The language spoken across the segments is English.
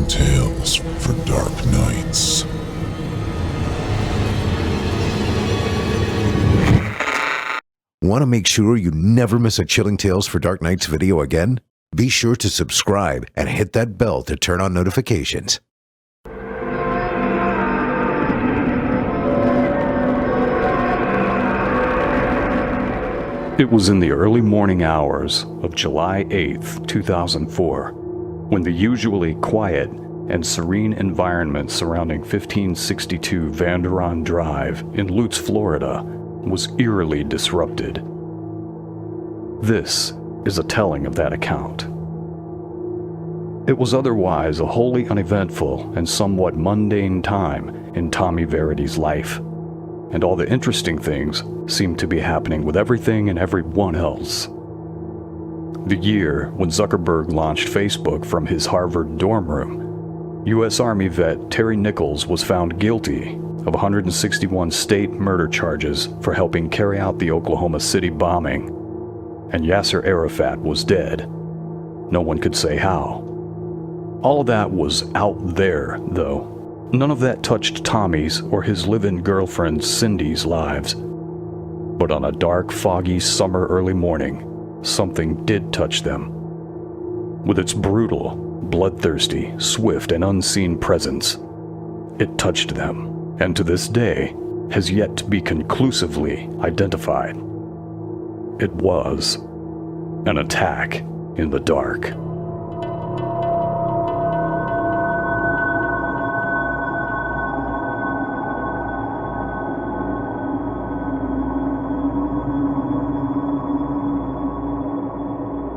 Chilling tales for dark nights. Want to make sure you never miss a Chilling Tales for Dark Nights video again? Be sure to subscribe and hit that bell to turn on notifications. It was in the early morning hours of July 8th, 2004, when the usually quiet and serene environment surrounding 1562 Vanderon Drive in Lutz, Florida, was eerily disrupted. This is a telling of that account. It was otherwise a wholly uneventful and somewhat mundane time in Tommy Verity's life, and all the interesting things seemed to be happening with everything and everyone else. The year when Zuckerberg launched Facebook from his Harvard dorm room, U.S. Army vet Terry Nichols was found guilty of 161 state murder charges for helping carry out the Oklahoma City bombing, and Yasser Arafat was dead. No one could say how. All of that was out there, though. None of that touched Tommy's or his live-in girlfriend Cindy's lives. But on a dark, foggy summer early morning, something did touch them. With its brutal, bloodthirsty, swift, and unseen presence, it touched them, and to this day has yet to be conclusively identified. It was an attack in the dark.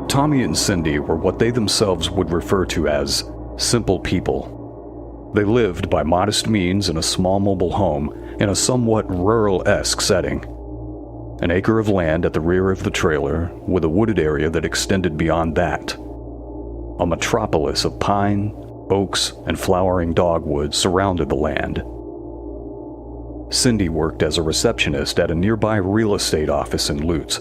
Tommy and Cindy were what they themselves would refer to as simple people. They lived by modest means in a small mobile home in a somewhat rural-esque setting. An acre of land at the rear of the trailer with a wooded area that extended beyond that. A metropolis of pine, oaks, and flowering dogwoods surrounded the land. Cindy worked as a receptionist at a nearby real estate office in Lutz,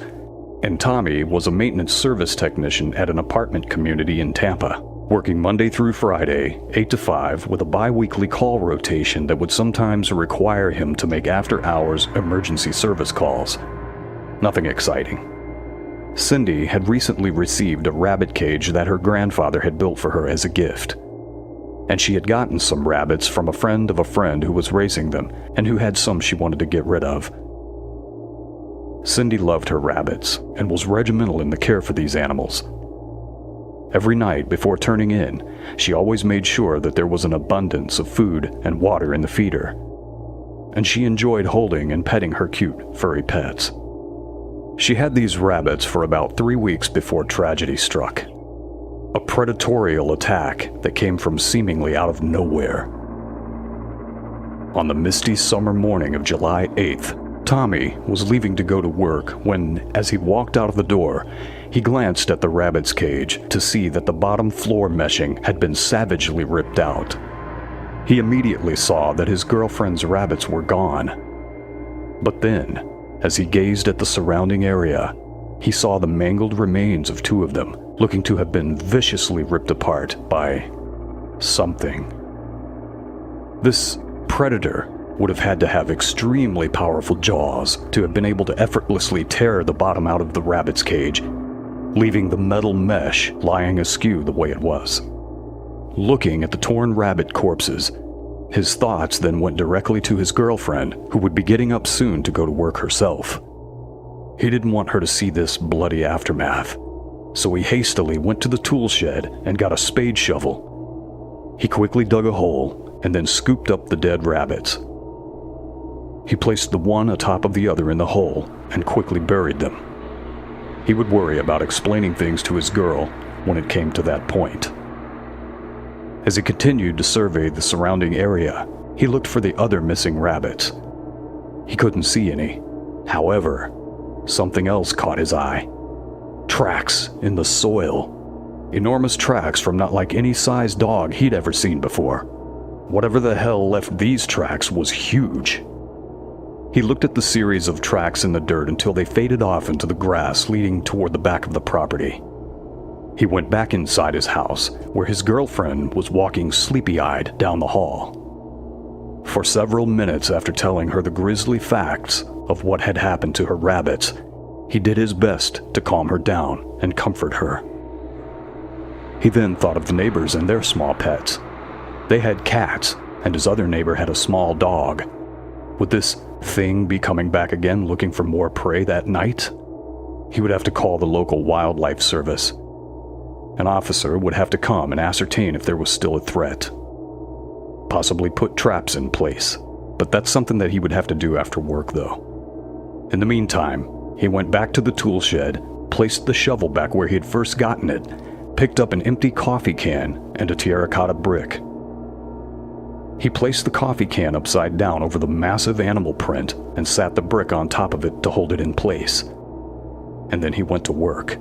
and Tommy was a maintenance service technician at an apartment community in Tampa, working Monday through Friday, 8 to 5, with a bi-weekly call rotation that would sometimes require him to make after-hours emergency service calls. Nothing exciting. Cindy had recently received a rabbit cage that her grandfather had built for her as a gift, and she had gotten some rabbits from a friend of a friend who was raising them and who had some she wanted to get rid of. Cindy loved her rabbits and was regimental in the care for these animals. Every night before turning in, she always made sure that there was an abundance of food and water in the feeder, and she enjoyed holding and petting her cute, furry pets. She had these rabbits for about 3 weeks before tragedy struck. A predatorial attack that came from seemingly out of nowhere. On the misty summer morning of July 8th, Tommy was leaving to go to work when, as he walked out of the door, he glanced at the rabbit's cage to see that the bottom floor meshing had been savagely ripped out. He immediately saw that his girlfriend's rabbits were gone. But then, as he gazed at the surrounding area, he saw the mangled remains of 2 of them, looking to have been viciously ripped apart by something. This predator would have had to have extremely powerful jaws to have been able to effortlessly tear the bottom out of the rabbit's cage, leaving the metal mesh lying askew the way it was. Looking at the torn rabbit corpses, his thoughts then went directly to his girlfriend, who would be getting up soon to go to work herself. He didn't want her to see this bloody aftermath, so he hastily went to the tool shed and got a spade shovel. He quickly dug a hole and then scooped up the dead rabbits. He placed the one atop of the other in the hole and quickly buried them. He would worry about explaining things to his girl when it came to that point. As he continued to survey the surrounding area, he looked for the other missing rabbits. He couldn't see any. However, something else caught his eye. Tracks in the soil. Enormous tracks from not like any size dog he'd ever seen before. Whatever the hell left these tracks was huge. He looked at the series of tracks in the dirt until they faded off into the grass leading toward the back of the property. He went back inside his house, where his girlfriend was walking sleepy-eyed down the hall. For several minutes after telling her the grisly facts of what had happened to her rabbits, he did his best to calm her down and comfort her. He then thought of the neighbors and their small pets. They had cats, and his other neighbor had a small dog. Would this thing be coming back again looking for more prey that night? He would have to call the local wildlife service. An officer would have to come and ascertain if there was still a threat. Possibly put traps in place, but that's something that he would have to do after work though. In the meantime, he went back to the tool shed, placed the shovel back where he had first gotten it, picked up an empty coffee can and a terracotta brick. He placed the coffee can upside down over the massive animal print and sat the brick on top of it to hold it in place. And then he went to work.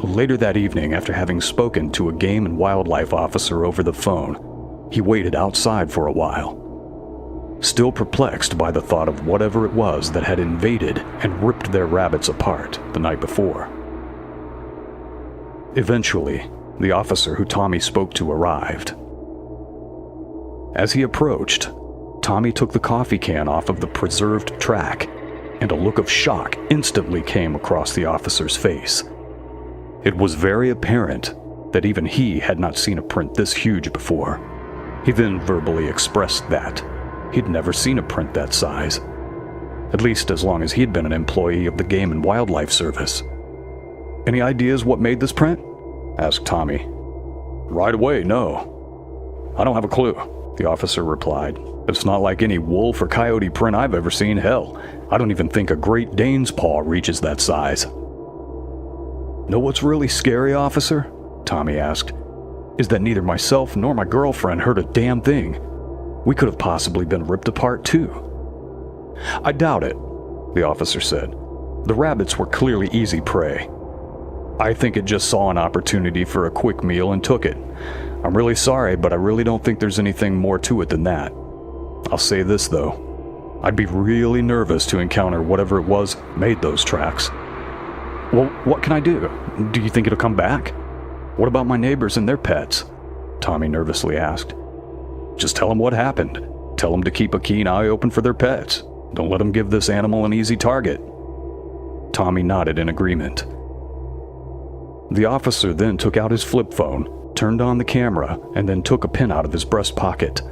Later that evening, after having spoken to a game and wildlife officer over the phone, he waited outside for a while, still perplexed by the thought of whatever it was that had invaded and ripped their rabbits apart the night before. Eventually, the officer who Tommy spoke to arrived. As he approached, Tommy took the coffee can off of the preserved track, and a look of shock instantly came across the officer's face. It was very apparent that even he had not seen a print this huge before. He then verbally expressed that he'd never seen a print that size, at least as long as he'd been an employee of the Game and Wildlife Service. "Any ideas what made this print?" asked Tommy. "Right away, no. I don't have a clue," the officer replied. "It's not like any wolf or coyote print I've ever seen. Hell, I don't even think a Great Dane's paw reaches that size." "Know what's really scary, officer?" Tommy asked. "Is that neither myself nor my girlfriend heard a damn thing. We could have possibly been ripped apart too." "I doubt it," the officer said. "The rabbits were clearly easy prey. I think it just saw an opportunity for a quick meal and took it. I'm really sorry, but I really don't think there's anything more to it than that. I'll say this though, I'd be really nervous to encounter whatever it was made those tracks." "Well, what can I do? Do you think it'll come back? What about my neighbors and their pets?" Tommy nervously asked. "Just tell them what happened. Tell them to keep a keen eye open for their pets. Don't let them give this animal an easy target." Tommy nodded in agreement. The officer then took out his flip phone, turned on the camera, and then took a pin out of his breast pocket.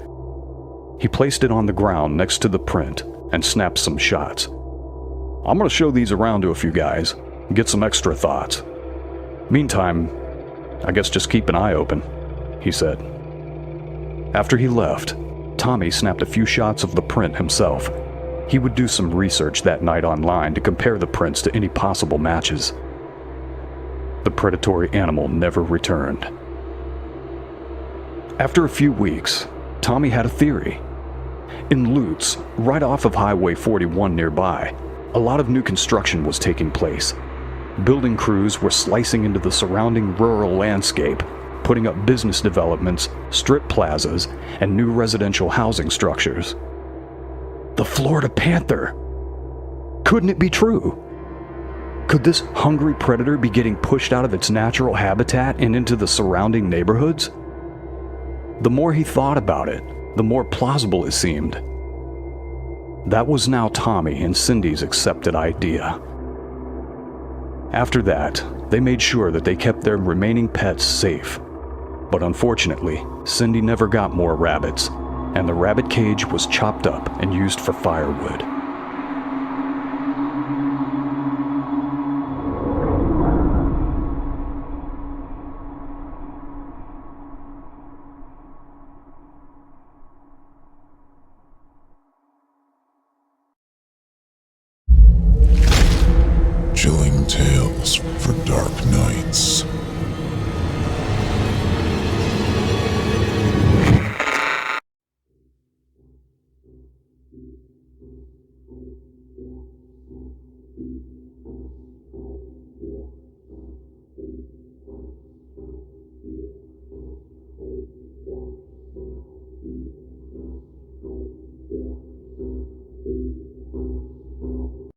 He placed it on the ground next to the print and snapped some shots. "I'm going to show these around to a few guys, get some extra thoughts. Meantime, I guess just keep an eye open," he said. After he left, Tommy snapped a few shots of the print himself. He would do some research that night online to compare the prints to any possible matches. The predatory animal never returned. After a few weeks, Tommy had a theory. In Lutz, right off of Highway 41 nearby, a lot of new construction was taking place. Building crews were slicing into the surrounding rural landscape, putting up business developments, strip plazas, and new residential housing structures. The Florida Panther! Couldn't it be true? Could this hungry predator be getting pushed out of its natural habitat and into the surrounding neighborhoods? The more he thought about it, the more plausible it seemed. That was now Tommy and Cindy's accepted idea. After that, they made sure that they kept their remaining pets safe. But unfortunately, Cindy never got more rabbits, and the rabbit cage was chopped up and used for firewood. Chilling tales for dark nights.